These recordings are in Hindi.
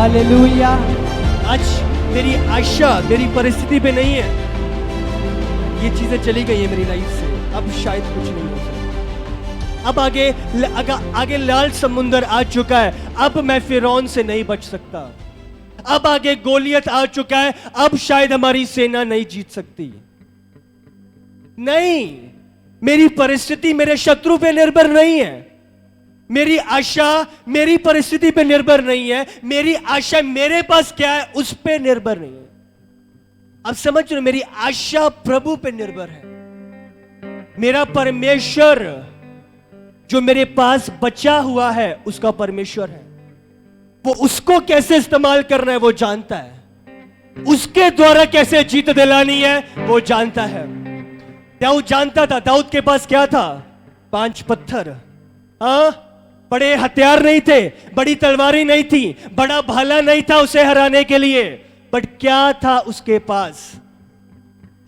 हालेलुया। आज मेरी आशा मेरी परिस्थिति पे नहीं है, ये चीजें चली गई है मेरी लाइफ से, अब शायद कुछ नहीं हो सकता। अब आगे लाल समुंदर आ चुका है, अब मैं फिरौन से नहीं बच सकता। अब आगे गोलियत आ चुका है, अब शायद हमारी सेना नहीं जीत सकती। नहीं, मेरी परिस्थिति मेरे शत्रु पे निर्भर नहीं है, मेरी आशा मेरी परिस्थिति पे निर्भर नहीं है, मेरी आशा मेरे पास क्या है उस पे निर्भर नहीं है। अब समझ रहे हो, मेरी आशा प्रभु पे निर्भर है। मेरा परमेश्वर जो मेरे पास बचा हुआ है उसका परमेश्वर है, वो उसको कैसे इस्तेमाल करना है वो जानता है, उसके द्वारा कैसे जीत दिलानी है वो जानता है। दाऊद जानता था, दाऊद के पास क्या था? 5 पत्थर। बड़े हथियार नहीं थे, बड़ी तलवारी नहीं थी, बड़ा भाला नहीं था उसे हराने के लिए, बट क्या था उसके पास?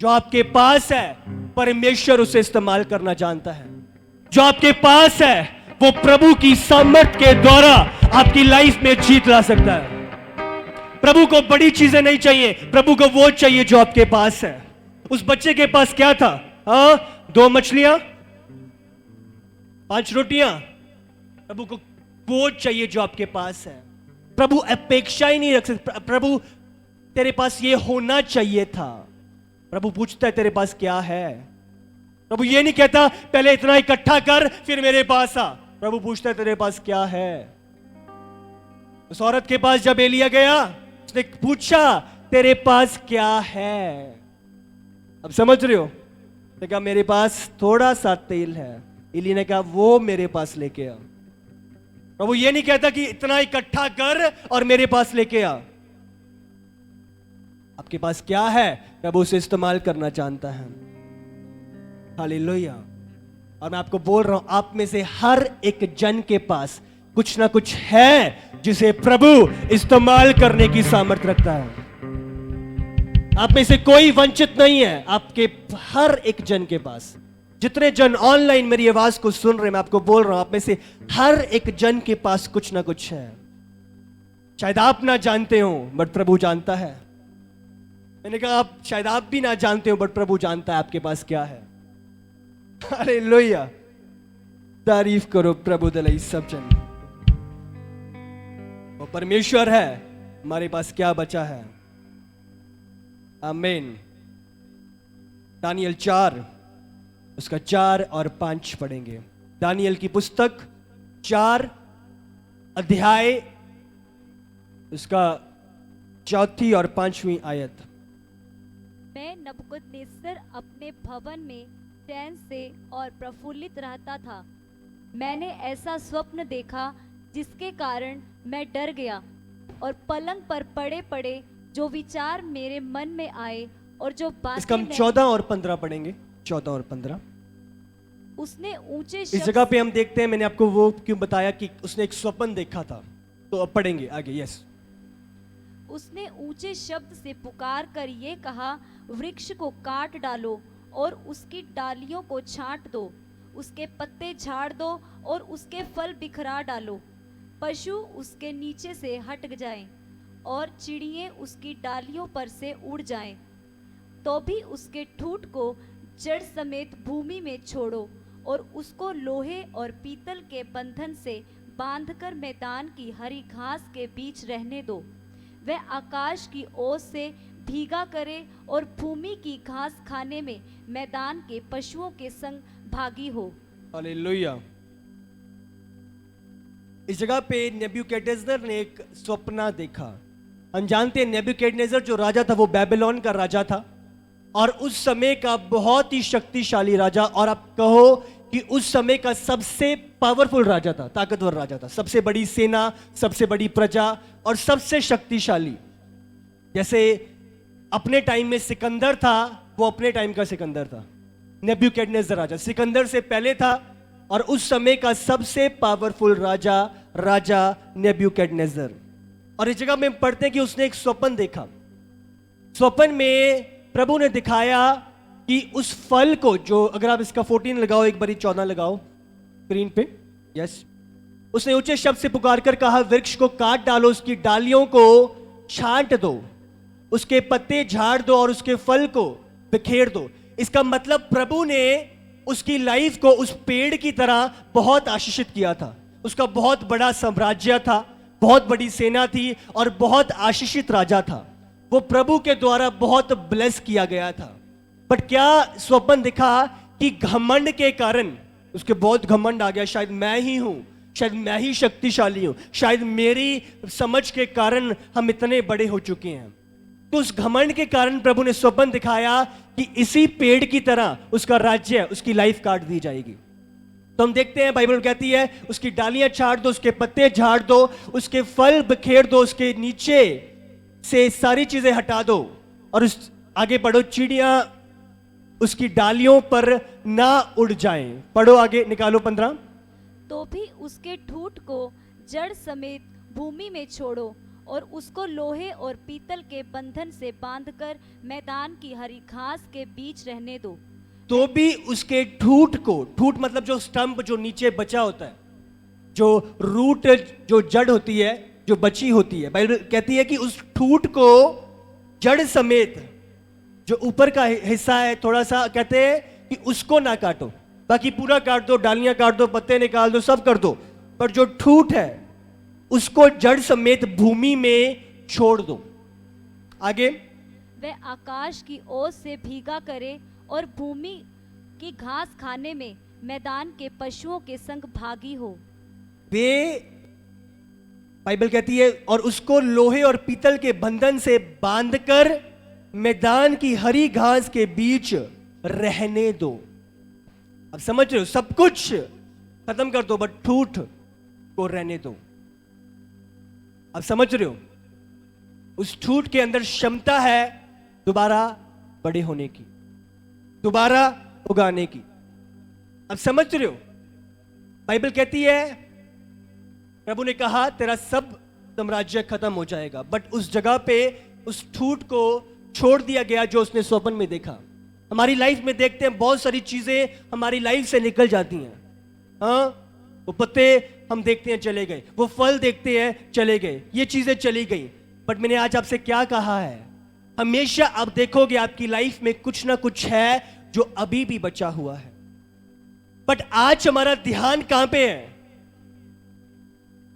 जो आपके पास है परमेश्वर उसे इस्तेमाल करना जानता है। जो आपके पास है वो प्रभु की सामर्थ के द्वारा आपकी लाइफ में जीत ला सकता है। प्रभु को बड़ी चीजें नहीं चाहिए, प्रभु को वो चाहिए जो आपके पास है। उस बच्चे के पास क्या था? 2 मछलियां, 5 रोटियां। प्रभु को वो चाहिए जो आपके पास है। प्रभु अपेक्षा ही नहीं रख सकते, प्रभु तेरे पास ये होना चाहिए था। प्रभु पूछता है तेरे पास क्या है? प्रभु ये नहीं कहता पहले इतना इकट्ठा कर फिर मेरे पास आ। प्रभु पूछता है तेरे पास क्या है? उस औरत के पास जब एलिया गया उसने पूछा तेरे पास क्या है? अब समझ रहे हो? उसने कहा मेरे पास थोड़ा सा तेल है। एलिया ने कहा वो मेरे पास लेके आ। प्रभु ये नहीं कहता कि इतना इकट्ठा कर और मेरे पास लेके आ। आपके पास क्या है प्रभु उसे इस्तेमाल करना जानता है। हालेलुया। और मैं आपको बोल रहा हूं, आप में से हर एक जन के पास कुछ ना कुछ है जिसे प्रभु इस्तेमाल करने की सामर्थ्य रखता है। आप में से कोई वंचित नहीं है, आपके हर एक जन के पास। जितने जन ऑनलाइन मेरी आवाज को सुन रहे हैं, मैं आपको बोल रहा हूं, आप में से हर एक जन के पास कुछ ना कुछ है। शायद आप ना जानते हो बट प्रभु जानता है। मैंने कहा आप शायद आप भी ना जानते हो बट प्रभु जानता है आपके पास क्या है। हालेलुया। तारीफ करो प्रभु दलाई सब जन। वो परमेश्वर है, हमारे पास क्या बचा है। आमीन। दानियल 4 उसका 4 और 5 पढ़ेंगे। दानियल की पुस्तक 4 अध्याय उसका 4 और 5वीं आयत। मैं नबूकदनेस्सर अपने भवन में चैन से और प्रफुल्लित रहता था। मैंने ऐसा स्वप्न देखा जिसके कारण मैं डर गया, और पलंग पर पड़े पड़े जो विचार मेरे मन में आए और जो बातें इसका हम 14 और 15 पढ़ेंगे। 14 और 15 उसने ऊंचे इस जगह पे हम देखते हैं। मैंने आपको वो क्यों बताया कि उसने एक स्वप्न देखा था, तो अब पढ़ेंगे आगे। यस। उसने ऊंचे शब्द से पुकार कर ये कहा, वृक्ष को काट डालो और उसकी डालियों को छांट दो, उसके पत्ते झाड़ दो और उसके फल बिखरा डालो। पशु उसके नीचे से हट जाएं और चिड़ियाँ उसकी डालियों पर से उड़ जाएं। तो भी उसके ठूंठ को जड़ समेत भूमि में छोड़ो और उसको लोहे और पीतल के बंधन से बांधकर मैदान की हरी घास के बीच रहने दो। वह आकाश की ओस से भीगा करे और भूमि की घास खाने में मैदान के पशुओं के संग भागी हो। हालेलुया। इस जगह पे नेबूकदनेस्सर ने एक स्वप्न देखा। हम जानते हैं नेबूकदनेस्सर जो राजा था वो बेबीलोन का राजा था, और उस समय का बहुत ही शक्तिशाली राजा, और आप कहो कि उस समय का सबसे पावरफुल राजा था, ताकतवर राजा था। सबसे बड़ी सेना, सबसे बड़ी प्रजा और सबसे शक्तिशाली। जैसे अपने टाइम में सिकंदर था, वो अपने टाइम का सिकंदर था। नेबूकदनेस्सर राजा सिकंदर से पहले था, और उस समय का सबसे पावरफुल राजा नेबूकदनेस्सर। और इस जगह में पढ़ते हैं कि उसने एक स्वप्न देखा। स्वप्न में प्रभु ने दिखाया कि उस फल को, जो अगर आप इसका 14 लगाओ, एक बारी 14 लगाओ स्क्रीन पे। यस। उसने ऊंचे शब्द से पुकार कर कहा, वृक्ष को काट डालो, उसकी डालियों को छांट दो, उसके पत्ते झाड़ दो और उसके फल को बिखेर दो। इसका मतलब प्रभु ने उसकी लाइफ को उस पेड़ की तरह बहुत आशीषित किया था। उसका बहुत बड़ा साम्राज्य था, बहुत बड़ी सेना थी और बहुत आशीषित राजा था। वो प्रभु के द्वारा बहुत ब्लेस किया गया था। बट क्या स्वप्न दिखा कि घमंड के कारण उसके बहुत घमंड आ गया, शायद मैं ही हूं, शायद मैं ही शक्तिशाली हूं, शायद मेरी समझ के कारण हम इतने बड़े हो चुके हैं। तो उस घमंड के कारण प्रभु ने स्वप्न दिखाया कि इसी पेड़ की तरह उसका राज्य, उसकी लाइफ काट दी जाएगी। तो हम देखते हैं बाइबल कहती है उसकी डालियां छाट दो, उसके पत्ते झाड़ दो, उसके फल बिखेर दो, उसके नीचे से सारी चीजें हटा दो और उस आगे बढ़ो, चिड़ियां उसकी डालियों पर ना उड़ जाएं। पढ़ो आगे, निकालो 15। तो भी उसके ठूंठ को जड़ समेत भूमि में छोड़ो और उसको लोहे और पीतल के बंधन से बांधकर मैदान की हरी घास के बीच रहने दो। तो भी उसके ठूंठ को, ठूंठ मतलब जो स्टंप जो नीचे बचा होता है, जो रूट, जो जड़ होती है, जो बची होती है, बाइबल कहती है कि उस ठूंठ को जड़ समेत, जो ऊपर का हिस्सा है थोड़ा सा, कहते हैं कि उसको ना काटो, बाकी पूरा काट दो, डालियां काट दो, पत्ते निकाल दो, सब कर दो, पर जो ठूंठ है उसको जड़ समेत भूमि में छोड़ दो। आगे, वह आकाश की ओस से भीगा करे और भूमि की घास खाने में मैदान के पशुओं के संग भागी हो। वे, बाइबल कहती है, और उसको लोहे और पीतल के बंधन से बांधकर मैदान की हरी घास के बीच रहने दो। अब समझ रहे हो, सब कुछ खत्म कर दो बट ठूठ को रहने दो। अब समझ रहे हो, उस ठूठ के अंदर क्षमता है दोबारा बड़े होने की, दोबारा उगाने की। अब समझ रहे हो, बाइबल कहती है, प्रभु ने कहा तेरा सब साम्राज्य खत्म हो जाएगा, बट उस जगह पे उस ठूठ को छोड़ दिया गया जो उसने स्वप्न में देखा। हमारी लाइफ में देखते हैं बहुत सारी चीजें हमारी लाइफ से निकल जाती हैं। हाँ, वो पत्ते हम देखते हैं चले गए, वो फल देखते हैं चले गए, ये चीजें चली गई। बट मैंने आज आपसे क्या कहा है, हमेशा आप देखोगे आपकी लाइफ में कुछ ना कुछ है जो अभी भी बचा हुआ है। बट आज हमारा ध्यान कहां पे है?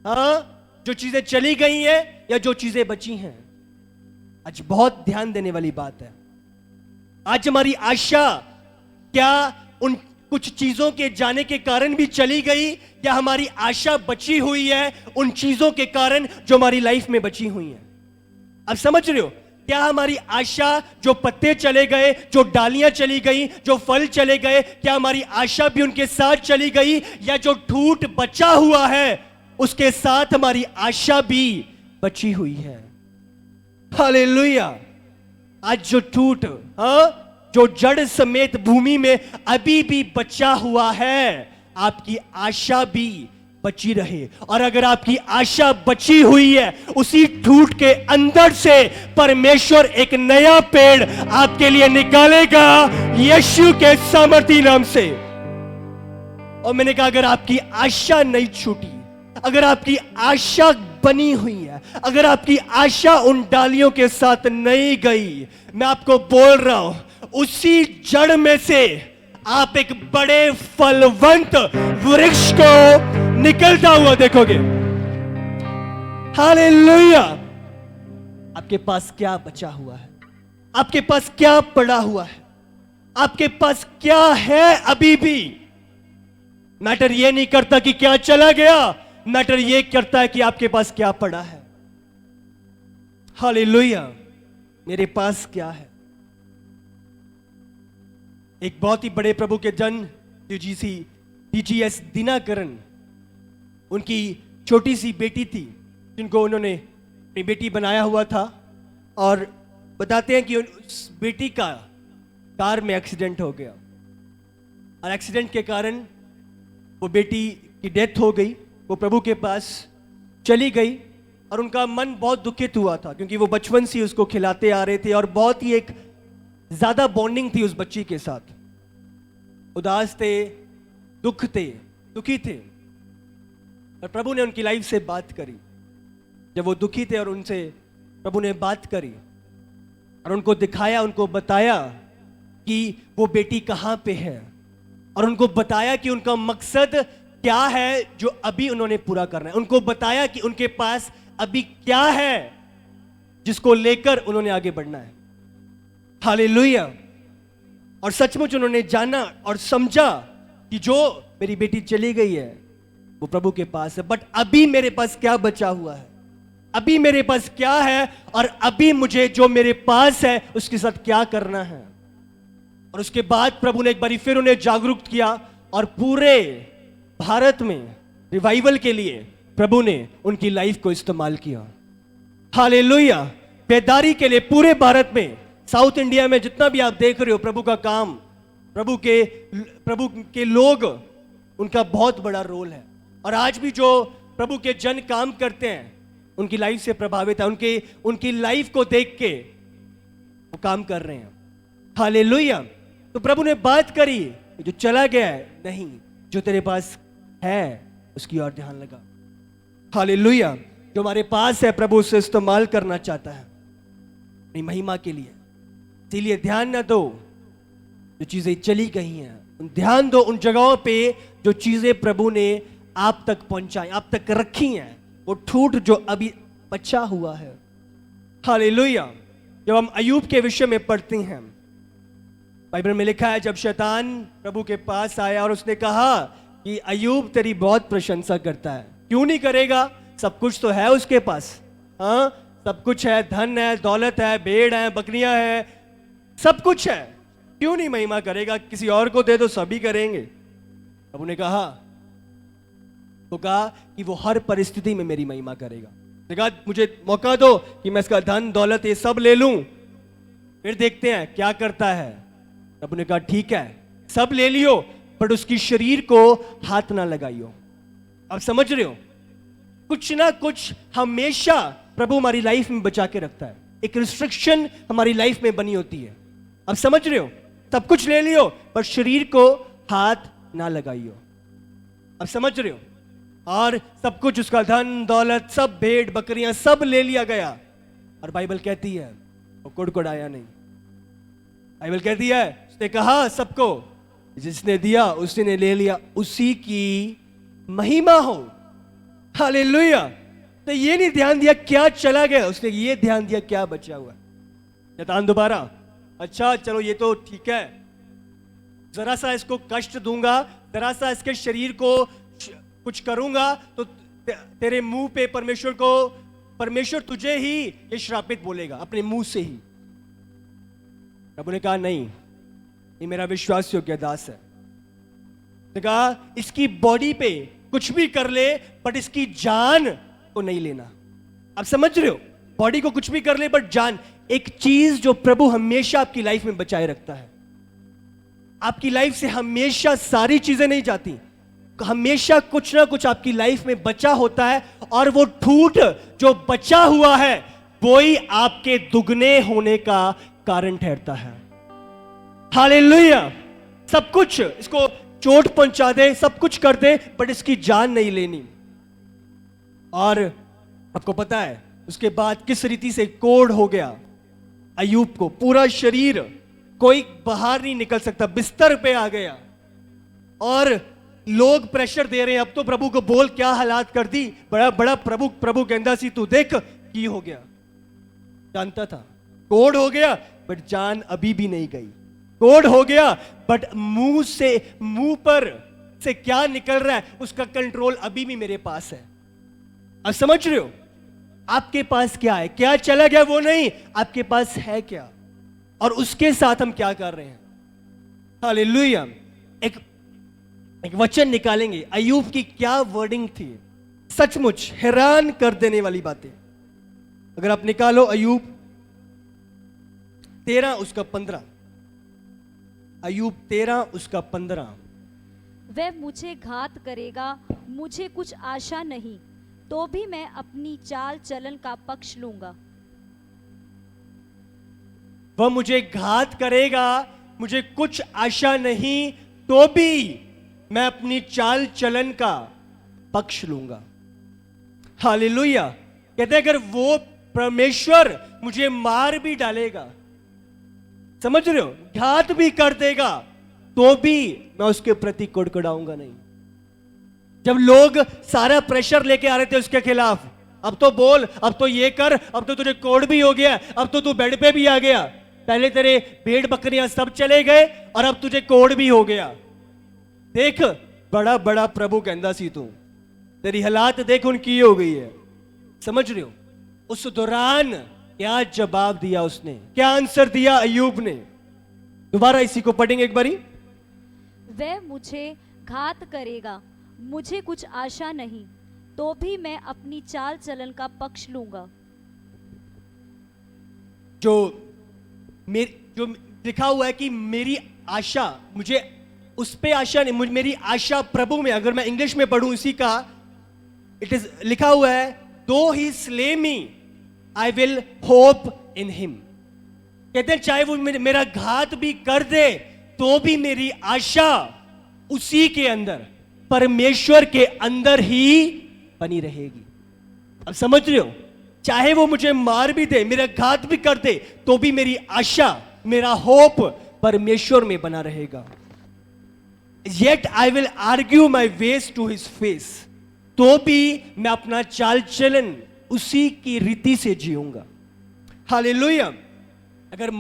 हाँ, जो चीजें चली गई हैं या जो चीजें बची हैं? आज बहुत ध्यान देने वाली बात है। आज हमारी आशा क्या उन कुछ चीजों के जाने के कारण भी चली गई, या हमारी आशा बची हुई है उन चीजों के कारण जो हमारी लाइफ में बची हुई है? अब समझ रहे हो, क्या हमारी आशा, जो पत्ते चले गए, जो डालियां चली गई, जो फल चले गए, क्या हमारी आशा भी उनके साथ चली गई, या जो ठूठ बचा हुआ है उसके साथ हमारी आशा भी बची हुई है? हालेलुया। आज जो ठूठ, हाँ, जो जड़ समेत भूमि में अभी भी बचा हुआ है, आपकी आशा भी बची रहे। और अगर आपकी आशा बची हुई है, उसी ठूठ के अंदर से परमेश्वर एक नया पेड़ आपके लिए निकालेगा यीशु के सामर्थी नाम से। और मैंने कहा, अगर आपकी आशा नहीं छूटी, अगर आपकी आशा बनी हुई है, अगर आपकी आशा उन डालियों के साथ नहीं गई, मैं आपको बोल रहा हूं, उसी जड़ में से आप एक बड़े फलवंत वृक्ष को निकलता हुआ देखोगे। हालेलुया। आपके पास क्या बचा हुआ है? आपके पास क्या पड़ा हुआ है? आपके पास क्या है अभी भी? मैटर ये नहीं करता कि क्या चला गया, मैटर ये करता है कि आपके पास क्या पड़ा है। हालेलुया। मेरे पास क्या है? एक बहुत ही बड़े प्रभु के जन TGS दिनाकरण, उनकी छोटी सी बेटी थी जिनको उन्होंने अपनी बेटी बनाया हुआ था, और बताते हैं कि उस बेटी का कार में एक्सीडेंट हो गया, और एक्सीडेंट के कारण वो बेटी की डेथ हो गई। वो प्रभु के पास चली गई और उनका मन बहुत दुखित हुआ था, क्योंकि वो बचपन से उसको खिलाते आ रहे थे और बहुत ही एक ज्यादा बॉन्डिंग थी उस बच्ची के साथ। उदास थे, दुखी थे। और प्रभु ने उनकी लाइफ से बात करी। जब वो दुखी थे और उनसे प्रभु ने बात करी और उनको दिखाया, उनको बताया कि वो बेटी कहाँ पे है, और उनको बताया कि उनका मकसद क्या है जो अभी उन्होंने पूरा करना है। उनको बताया कि उनके पास अभी क्या है जिसको लेकर उन्होंने आगे बढ़ना है। हालेलुया। और सचमुच उन्होंने जाना और समझा कि जो मेरी बेटी चली गई है वो प्रभु के पास है, बट अभी मेरे पास क्या बचा हुआ है, अभी मेरे पास क्या है, और अभी मुझे जो मेरे पास है उसके साथ क्या करना है। और उसके बाद प्रभु ने एक बार फिर उन्हें जागरूक किया और पूरे भारत में रिवाइवल के लिए प्रभु ने उनकी लाइफ को इस्तेमाल किया। हालेलुया। बेदारी के लिए पूरे भारत में, साउथ इंडिया में जितना भी आप देख रहे हो प्रभु का काम, प्रभु के लोग, उनका बहुत बड़ा रोल है। और आज भी जो प्रभु के जन काम करते हैं उनकी लाइफ से प्रभावित है, उनकी लाइफ को देख के वो काम कर रहे हैं। हालेलुया। तो प्रभु ने बात करी, जो चला गया है नहीं, जो तेरे पास है उसकी ओर ध्यान लगा। हालेलुया। जो हमारे पास है प्रभु उसे इस्तेमाल करना चाहता है अपनी महिमा के लिए। इसीलिए ध्यान न दो जो चीजें चली गई हैं, ध्यान दो उन जगहों पे जो चीजें प्रभु ने आप तक पहुंचाई, आप तक रखी हैं, वो ठूठ जो अभी बचा हुआ है। हालेलुया। जब हम अय्यूब के विषय में पढ़ते हैं, बाइबल में लिखा है जब शैतान प्रभु के पास आया और उसने कहा कि अय्यूब तेरी बहुत प्रशंसा करता है। क्यों नहीं करेगा, सब कुछ तो है उसके पास, हाँ सब कुछ है, धन है, दौलत है, भेड़ है, बकरियां है, सब कुछ है, क्यों नहीं महिमा करेगा, किसी और को दे दो सभी करेंगे। प्रभु ने कहा कि वो हर परिस्थिति में मेरी महिमा करेगा। कहा मुझे मौका दो कि मैं इसका धन दौलत ये सब ले लूं, फिर देखते हैं क्या करता है। प्रभु ने कहा ठीक है, सब ले लियो, बट उसकी शरीर को हाथ ना लगाइयो। अब समझ रहे हो, कुछ ना कुछ हमेशा प्रभु हमारी लाइफ में बचा के रखता है, एक रिस्ट्रिक्शन हमारी लाइफ में बनी होती है। अब समझ रहे हो, सब कुछ ले लियो पर शरीर को हाथ ना लगाइयो। अब समझ रहे हो, और सब कुछ उसका धन दौलत सब भेड़ बकरियां सब ले लिया गया, और बाइबल कहती है वो कुड़कुड़ाया नहीं। बाइबल कहती है उसने कहा सबको, जिसने दिया उसने ले लिया, उसी की महिमा हो। हालेलुया। तो ये नहीं ध्यान दिया क्या चला गया, उसने ये ध्यान दिया क्या बचा हुआ। शैतान दोबारा, अच्छा चलो ये तो ठीक है, जरा सा इसको कष्ट दूंगा, जरा सा इसके शरीर को कुछ करूंगा तो तेरे मुंह पे परमेश्वर तुझे ही ये श्रापित बोलेगा अपने मुंह से ही। प्रभु ने कहा नहीं, ये मेरा विश्वास योग्य दास है। ने कहा इसकी बॉडी पे कुछ भी कर ले बट इसकी जान को नहीं लेना। आप समझ रहे हो, बॉडी को कुछ भी कर ले बट जान, एक चीज जो प्रभु हमेशा आपकी लाइफ में बचाए रखता है। आपकी लाइफ से हमेशा सारी चीजें नहीं जाती, हमेशा कुछ ना कुछ आपकी लाइफ में बचा होता है, और वो ठूठ जो बचा हुआ है वो ही आपके दुगने होने का कारण ठहरता है। हालेलुया। सब कुछ इसको चोट पहुंचा दे, सब कुछ कर दे, बट इसकी जान नहीं लेनी। और आपको पता है उसके बाद किस रीति से कोढ़ हो गया अय्यूब को, पूरा शरीर, कोई बाहर नहीं निकल सकता, बिस्तर पे आ गया, और लोग प्रेशर दे रहे हैं, अब तो प्रभु को बोल क्या हालात कर दी, बड़ा बड़ा प्रभु कहता सी तू देख की हो गया। जानता था कोढ़ हो गया बट जान अभी भी नहीं गई, कोढ़ हो गया बट मुंह पर से क्या निकल रहा है उसका कंट्रोल अभी भी मेरे पास है। अब समझ रहे हो, आपके पास क्या है, क्या चला गया वो नहीं, आपके पास है क्या, और उसके साथ हम क्या कर रहे हैं। हालेलुया। एक वचन निकालेंगे, अय्यूब की क्या वर्डिंग थी, सचमुच हैरान कर देने वाली बातें। अगर आप निकालो अय्यूब 13 उसका 15, अय्यूब 13 उसका 15। वह मुझे घात करेगा, मुझे कुछ आशा नहीं, तो भी मैं अपनी चाल चलन का पक्ष लूंगा। वह मुझे घात करेगा, मुझे कुछ आशा नहीं, तो भी मैं अपनी चाल चलन का पक्ष लूंगा। हालेलुया। कहते हैं अगर वो परमेश्वर मुझे मार भी डालेगा, समझ रहे हो, घात भी कर देगा, तो भी मैं उसके प्रति कुड़कुड़ाऊंगा नहीं। जब लोग सारा प्रेशर लेके आ रहे थे उसके खिलाफ, अब तो बोल, अब तो ये कर, अब तो तुझे कोड भी हो गया, अब तो तू बेड पे भी आ गया, पहले तेरे भेड़ बकरियां सब चले गए और अब तुझे कोड भी हो गया। देख बड़ा बड़ा प्रभु कहंदा सी तू, तेरी हालात देख उनकी हो गई है। समझ रहे हो, उस दौरान क्या जवाब दिया उसने, क्या आंसर दिया अय्यूब ने। दोबारा इसी को पढ़ेंगे एक बारी। वह मुझे घात करेगा, मुझे कुछ आशा नहीं, तो भी मैं अपनी चाल चलन का पक्ष लूंगा। जो लिखा हुआ है कि मेरी आशा, मुझे उस पे आशा नहीं, मेरी आशा प्रभु में। अगर मैं इंग्लिश में पढ़ूं इसी का, इट इज लिखा हुआ है, though he slay me I will hope in him. कहते हैं चाहे वो मेरा घात भी कर दे तो भी मेरी आशा उसी के अंदर, परमेश्वर के अंदर ही बनी रहेगी। अब समझ रहे हो, चाहे वो मुझे मार भी दे, मेरा घात भी कर दे, तो भी मेरी आशा, मेरा होप परमेश्वर में बना रहेगा। Yet I will argue my ways to his face, तो भी मैं अपना चाल चलन उसी की रीति से जीऊंगा। हालेलुया। अगर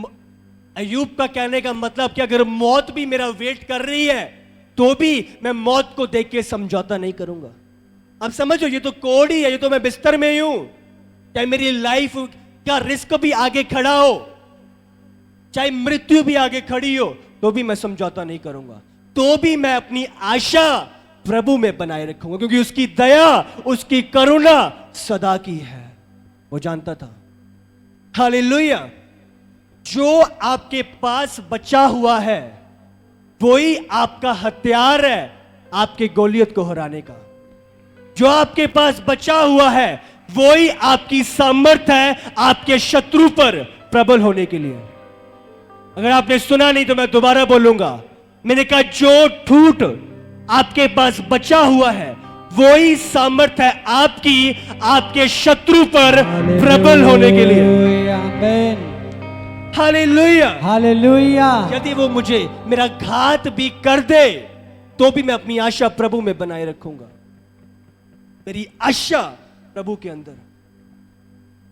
अय्यूब का कहने का मतलब कि अगर मौत भी मेरा वेट कर रही है तो भी मैं मौत को देख के समझौता नहीं करूंगा। अब समझो, ये तो कोड ही है, ये तो मैं बिस्तर में ही हूं, चाहे मेरी लाइफ का रिस्क भी आगे खड़ा हो, चाहे मृत्यु भी आगे खड़ी हो, तो भी मैं समझौता नहीं करूंगा, तो भी मैं अपनी आशा प्रभु में बनाए रखूंगा, क्योंकि उसकी दया, उसकी करुणा सदा की है। वो जानता था। हालेलुया। जो आपके पास बचा हुआ है वही आपका हथियार है आपके गोलियत को हराने का। जो आपके पास बचा हुआ है वही आपकी सामर्थ्य है आपके शत्रु पर प्रबल होने के लिए। अगर आपने सुना नहीं तो मैं दोबारा बोलूंगा, मैंने कहा जो ठूठ आपके पास बचा हुआ है वही सामर्थ्य है आपकी आपके शत्रु पर प्रबल होने के लिए। आमीन। हालेलुया। हालेलुया। यदि वो मुझे मेरा घात भी कर दे तो भी मैं अपनी आशा प्रभु में बनाए रखूंगा। मेरी आशा प्रभु के अंदर,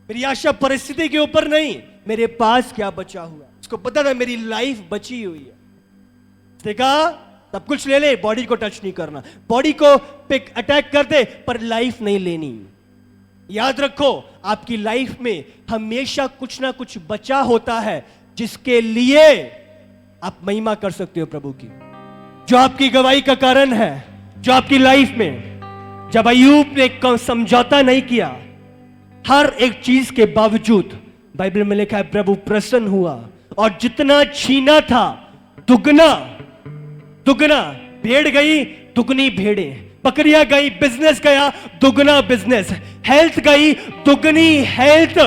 मेरी आशा परिस्थिति के ऊपर नहीं, मेरे पास क्या बचा हुआ। उसको पता था मेरी लाइफ बची हुई है। देखा, सब कुछ ले ले, बॉडी को टच नहीं करना, बॉडी को पिक अटैक कर दे पर लाइफ नहीं लेनी। याद रखो, आपकी लाइफ में हमेशा कुछ ना कुछ बचा होता है जिसके लिए आप महिमा कर सकते हो प्रभु की, जो आपकी गवाही का कारण है। जो आपकी लाइफ में जब अय्यूब ने समझौता नहीं किया, हर एक चीज के बावजूद, बाइबल में लिखा है प्रभु प्रसन्न हुआ और जितना छीना था दुगना दुगना, भेड़ गई दुगनी भेड़ें, बकरियां गई, बिजनेस गया दुगना बिजनेस, हेल्थ गई दुगनी हेल्थ।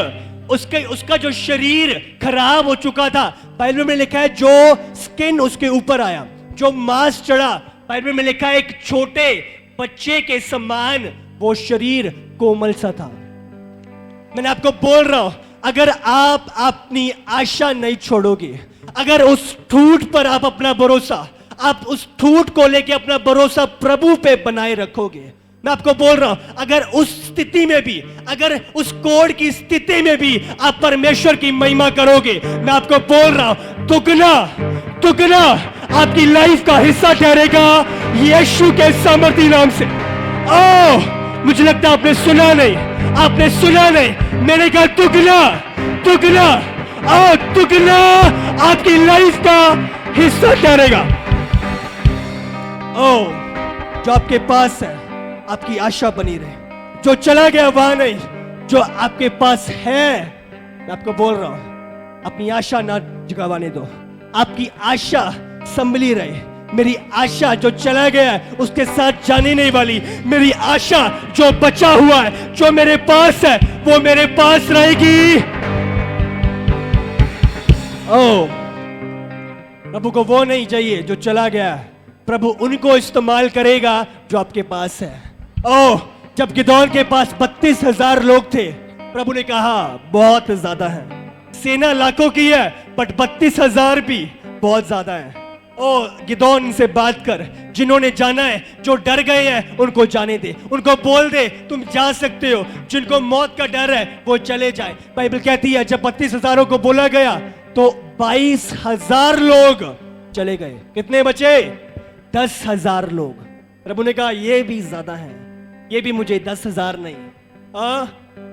उसका जो शरीर खराब हो चुका था, बाइबल में लिखा है जो स्किन उसके ऊपर आया, जो मांस चढ़ा, बाइबल में लिखा है एक छोटे बच्चे के समान वो शरीर कोमल सा था। मैंने आपको बोल रहा हूं, अगर आप अपनी आशा नहीं छोड़ोगे, अगर उस ठूठ पर आप अपना भरोसा, आप उस ठूठ को लेके अपना भरोसा प्रभु पे बनाए रखोगे, मैं आपको बोल रहा हूं, अगर उस स्थिति में भी, अगर उस कोड की स्थिति में भी आप परमेश्वर की महिमा करोगे, मैं आपको बोल रहा हूं दुगना दुगना आपकी लाइफ का हिस्सा ठहरेगा यीशु के सामर्थी नाम से। ओ, मुझे लगता है आपने सुना नहीं, आपने सुना नहीं, मैंने कहा दुगना दुगना, ओ दुगना आपकी लाइफ का हिस्सा ठहरेगा। ओ, जो आपके पास है आपकी आशा बनी रहे, जो चला गया वहां नहीं, जो आपके पास है, मैं आपको बोल रहा हूं अपनी आशा ना जगाने दो, आपकी आशा संभली रहे। मेरी आशा जो चला गया है उसके साथ जाने नहीं वाली, मेरी आशा जो बचा हुआ है, जो मेरे पास है, वो मेरे पास रहेगी। ओ, प्रभु को वो नहीं चाहिए जो चला गया है, प्रभु उनको इस्तेमाल करेगा जो आपके पास है। ओ, जब गिदोन के पास 32,000 लोग थे, प्रभु ने कहा बहुत ज्यादा है। सेना लाखों की है, बट 32,000 भी बहुत ज्यादा है। ओ गिदोन से बात कर, जिन्होंने जाना है, जो डर गए हैं उनको जाने दे, उनको बोल दे तुम जा सकते हो। जिनको मौत का डर है वो चले जाए। बाइबल कहती है जब 32,000 को बोला गया तो 22,000 लोग चले गए। कितने बचे? 10,000 लोग। प्रभु ने कहा ये भी ज्यादा है, ये भी मुझे 10,000 नहीं।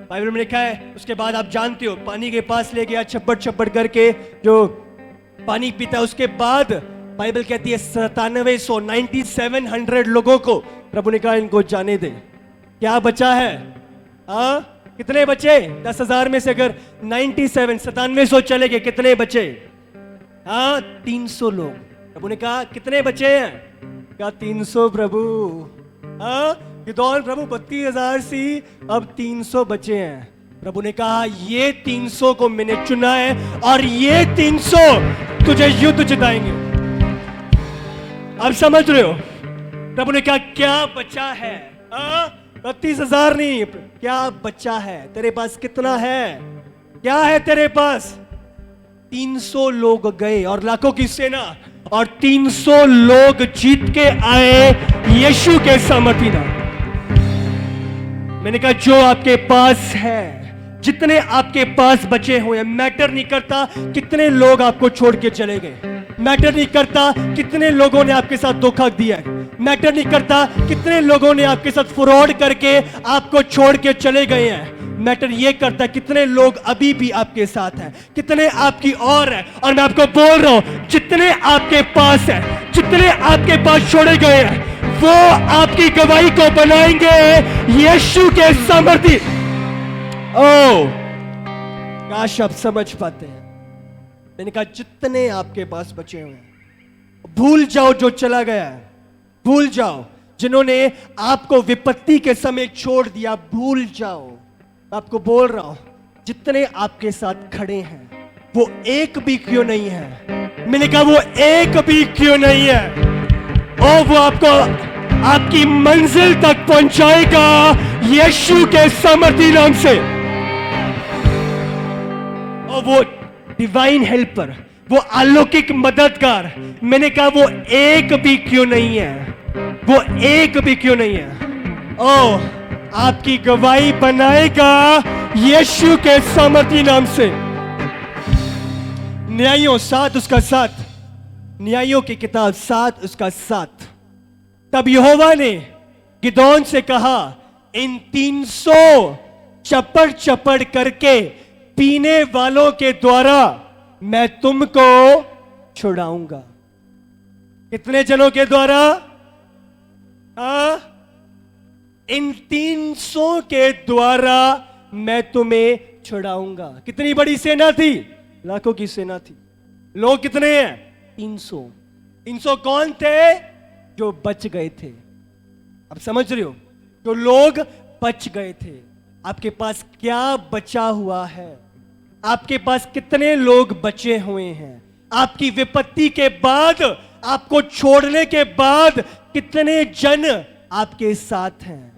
बाइबल में लिखा है उसके बाद आप जानते हो, पानी के पास ले गया, छप्पड़ छप्पड़ करके जो पानी पीता। उसके बाद बाइबल कहती है 9700 लोगों को प्रभु ने कहा इनको जाने दे। क्या बचा है? कितने बचे? 10,000 में से अगर 9700 चले गए, कितने बचे? 300 लोग। प्रभु ने कहा कितने बचे हैं? क्या 300 प्रभु? गिदोन प्रभु 32,000 सी, अब 300 बचे हैं। प्रभु ने कहा ये 300 को मैंने चुना है और ये 300 तुझे युद्ध जिताएंगे। अब समझ रहे हो? प्रभु ने कहा क्या बचा है? 32,000 नहीं, क्या बचा है? तेरे पास कितना है? क्या है तेरे पास? 300 लोग गए और लाखों की सेना, और 300 लोग जीत के आए यीशु के सामर्थी नाम। मैंने कहा जो आपके पास है, जितने आपके पास बचे हुए, मैटर नहीं करता कितने लोग आपको छोड़ के चले गए, मैटर नहीं करता कितने लोगों ने आपके साथ धोखा दिया है, मैटर नहीं करता कितने लोगों ने आपके साथ फ्रॉड करके आपको छोड़ के चले गए हैं। मैटर ये करता कितने लोग अभी भी आपके साथ हैं, कितने आपकी और है। और मैं आपको बोल रहा हूं जितने आपके पास है, जितने आपके पास छोड़े गए हैं, वो आपकी गवाही को बनाएंगे यीशु के सामर्थी। ओ काश आप समझ पाते हैं। मैंने कहा जितने आपके पास बचे हुए हैं, भूल जाओ जो चला गया है, भूल जाओ जिन्होंने आपको विपत्ति के समय छोड़ दिया, भूल जाओ। आपको बोल रहा हूं जितने आपके साथ खड़े हैं वो एक भी क्यों नहीं है। मैंने कहा वो एक भी क्यों नहीं है, और वो आपको आपकी मंजिल तक पहुंचाएगा यीशु के सामर्थी नाम से। और वो डिवाइन हेल्पर, वो अलौकिक मददगार, मैंने कहा वो एक भी क्यों नहीं है, वो एक भी क्यों नहीं है। ओ आपकी गवाही बनाएगा यीशु के सामर्थी नाम से। न्यायों 7 उसका 7, न्यायों की किताब 7 उसका 7। तब यहोवा ने गिदोन से कहा इन 300 चपड़ चपड़ करके पीने वालों के द्वारा मैं तुमको छुड़ाऊंगा। कितने जनों के द्वारा? इन 300 के द्वारा मैं तुम्हें छुड़ाऊंगा। कितनी बड़ी सेना थी? लाखों की सेना थी। लोग कितने हैं? 300। 300 कौन थे? जो बच गए थे। अब समझ रहे हो? जो लोग बच गए थे। आपके पास क्या बचा हुआ है? आपके पास कितने लोग बचे हुए हैं? आपकी विपत्ति के बाद, आपको छोड़ने के बाद कितने जन आपके साथ हैं?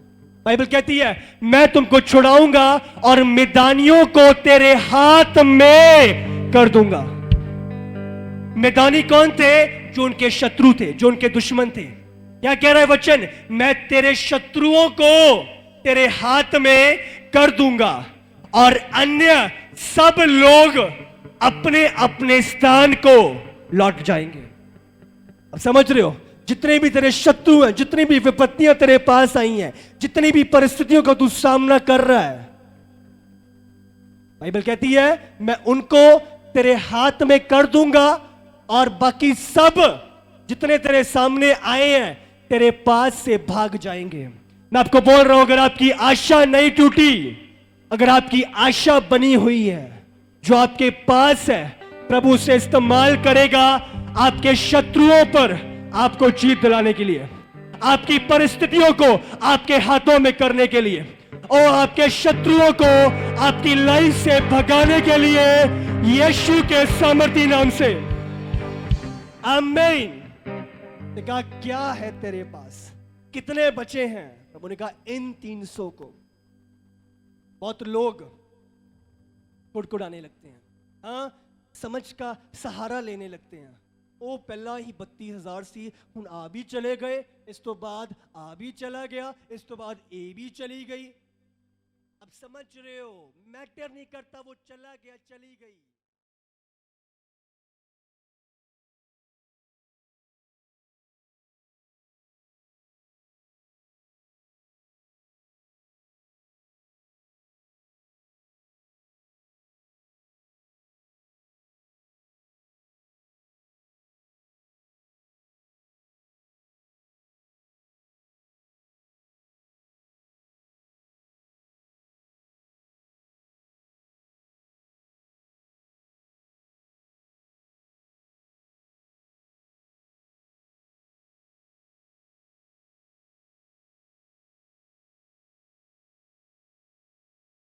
बाइबल कहती है मैं तुमको छुड़ाऊंगा और मिदानियों को तेरे हाथ में कर दूंगा। मिदानी कौन थे? जो उनके शत्रु थे, जो उनके दुश्मन थे। क्या कह रहा है वचन? मैं तेरे शत्रुओं को तेरे हाथ में कर दूंगा और अन्य सब लोग अपने अपने स्थान को लौट जाएंगे। अब समझ रहे हो? जितने भी तेरे शत्रु हैं, जितनी भी विपत्तियां तेरे पास आई हैं, जितनी भी परिस्थितियों का तू सामना कर रहा है, बाइबल कहती है मैं उनको तेरे हाथ में कर दूंगा और बाकी सब जितने तेरे सामने आए हैं तेरे पास से भाग जाएंगे। मैं आपको बोल रहा हूं अगर आपकी आशा नहीं टूटी, अगर आपकी आशा बनी हुई है, जो आपके पास है, प्रभु उसे इस्तेमाल करेगा आपके शत्रुओं पर आपको जीत दिलाने के लिए, आपकी परिस्थितियों को आपके हाथों में करने के लिए, और आपके शत्रुओं को आपकी लाइफ से भगाने के लिए यीशु के सामर्थी नाम से। आमीन। कहा क्या है तेरे पास? कितने बचे हैं? उन्होंने कहा इन 300 को। बहुत लोग कुड़कुड़ाने लगते हैं, हाँ, समझ का सहारा लेने लगते हैं। ਉਹ ਪਹਿਲਾਂ ਹੀ 32,000 ਸੀ, ਹੁਣ ਆ ਵੀ ਚਲੇ ਗਏ, ਇਸ ਤੋਂ ਬਾਅਦ ਆ ਵੀ ਚਲਾ ਗਿਆ, ਇਸ ਤੋਂ ਬਾਅਦ ਇਹ ਵੀ ਚਲੀ ਗਈ। अब समझ रहे हो, मैटर नहीं करता, वो चला गया, चली गई।